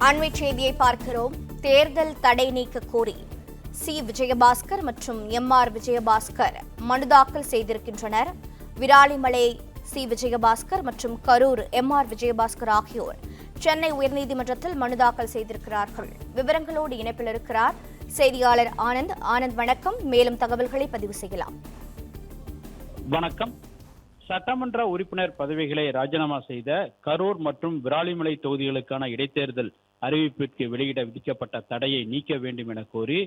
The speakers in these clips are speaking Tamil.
அண்மை செய்தியை பார்க்கிறோம். தேர்தல் தடை நீக்க கோரி சி. விஜயபாஸ்கர் மற்றும் எம்.ஆர். விஜயபாஸ்கர் மனு தாக்கல் செய்திருக்கின்றனர். விராலிமலை சி. விஜயபாஸ்கர் மற்றும் கரூர் எம்.ஆர். விஜயபாஸ்கர் ஆகியோர் சென்னை உயர்நீதிமன்றத்தில் மனு தாக்கல் செய்திருக்கிறார்கள். விவரங்களோடு இணைப்பில் இருக்கிறார் செய்தியாளர் ஆனந்த். ஆனந்த், வணக்கம். மேலும் தகவல்களை பதிவு செய்யலாம். வணக்கம். சட்டமன்ற உறுப்பினர் பதவிகளை ராஜினாமா செய்த கரூர் மற்றும் விராலிமலை தொகுதிகளுக்கான இடைத்தேர்தல் அறிவிப்பிற்கு வெளியிட விதிக்கப்பட்ட தடையை நீக்க வேண்டும் என கோரி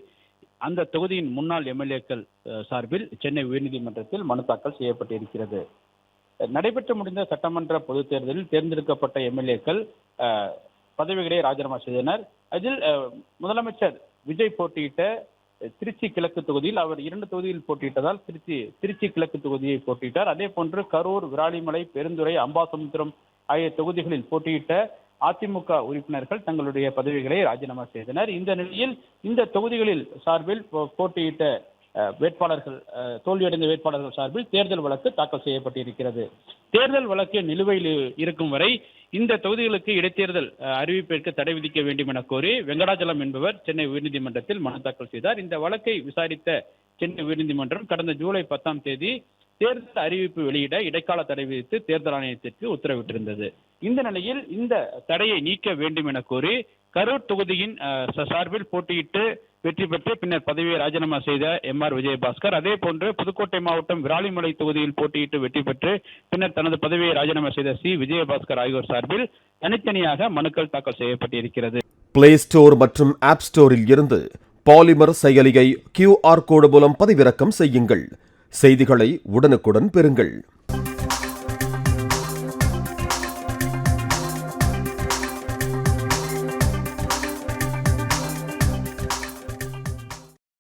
அந்த தொகுதியின் முன்னாள் எம்எல்ஏக்கள் சார்பில் சென்னை உயர்நீதிமன்றத்தில் மனு தாக்கல் செய்யப்பட்டிருக்கிறது. நடைபெற்று முடிந்த சட்டமன்ற பொதுத் தேர்தலில் தேர்ந்தெடுக்கப்பட்ட எம்எல்ஏக்கள் பதவிகளை ராஜினாமா செய்தனர். அதில் முதலமைச்சர் விஜய் போட்டியிட்ட திருச்சி கிழக்கு தொகுதியில் அவர் 2 தொகுதியில் போட்டியிட்டதால் திருச்சி கிழக்கு தொகுதியை போட்டியிட்டார். அதே போன்று கரூர், விராலிமலை, பெருந்துறை, அம்பாசமுத்திரம் ஆகிய தொகுதிகளில் போட்டியிட்ட அதிமுக உறுப்பினர்கள் தங்களுடைய பதவிகளை ராஜினாமா செய்தனர். இந்த நிலையில் இந்த தொகுதிகளில் சார்பில் போட்டியிட்ட வேட்பாளர்கள், தோல்வியடைந்த வேட்பாளர்கள் சார்பில் தேர்தல் வழக்கு தாக்கல் செய்யப்பட்டிருக்கிறது. தேர்தல் வழக்கு நிலுவையில் இருக்கும் வரை இந்த தொகுதிகளுக்கு இடைத்தேர்தல் அறிவிப்பிற்கு தடை விதிக்க வேண்டும் என கோரி வெங்கடாச்சலம் என்பவர் சென்னை உயர்நீதிமன்றத்தில் மனு தாக்கல் செய்தார். இந்த வழக்கை விசாரித்த சென்னை உயர்நீதிமன்றம் கடந்த ஜூலை 10ஆம் தேதி தேர்தல் அறிவிப்பு வெளியிட இடைக்கால தடை விதித்து தேர்தல் ஆணையத்திற்கு உத்தரவிட்டிருந்தது. இந்த நிலையில் இந்த தடையை நீக்க வேண்டும் என கோரி கரூர் தொகுதியின் சார்பில் போட்டியிட்டு வெற்றி பெற்று பின்னர் பதவியை ராஜினாமா செய்த எம்.ஆர். விஜயபாஸ்கர், அதே போன்று புதுக்கோட்டை மாவட்டம் விராலிமலை தொகுதியில் போட்டியிட்டு வெற்றி பெற்று பின்னர் தனது பதவியை ராஜினாமா செய்த சி. விஜயபாஸ்கர் ஆகியோர் சார்பில் தனித்தனியாக மனுக்கள் தாக்கல் செய்யப்பட்டிருக்கிறது. பிளே ஸ்டோர் மற்றும் ஆப் ஸ்டோரில் இருந்து பாலிமர் செயலியை QR கோடு மூலம் பதிவிறக்கம் செய்யுங்கள். செய்திகளை உடனுக்குடன் பெறுங்கள்.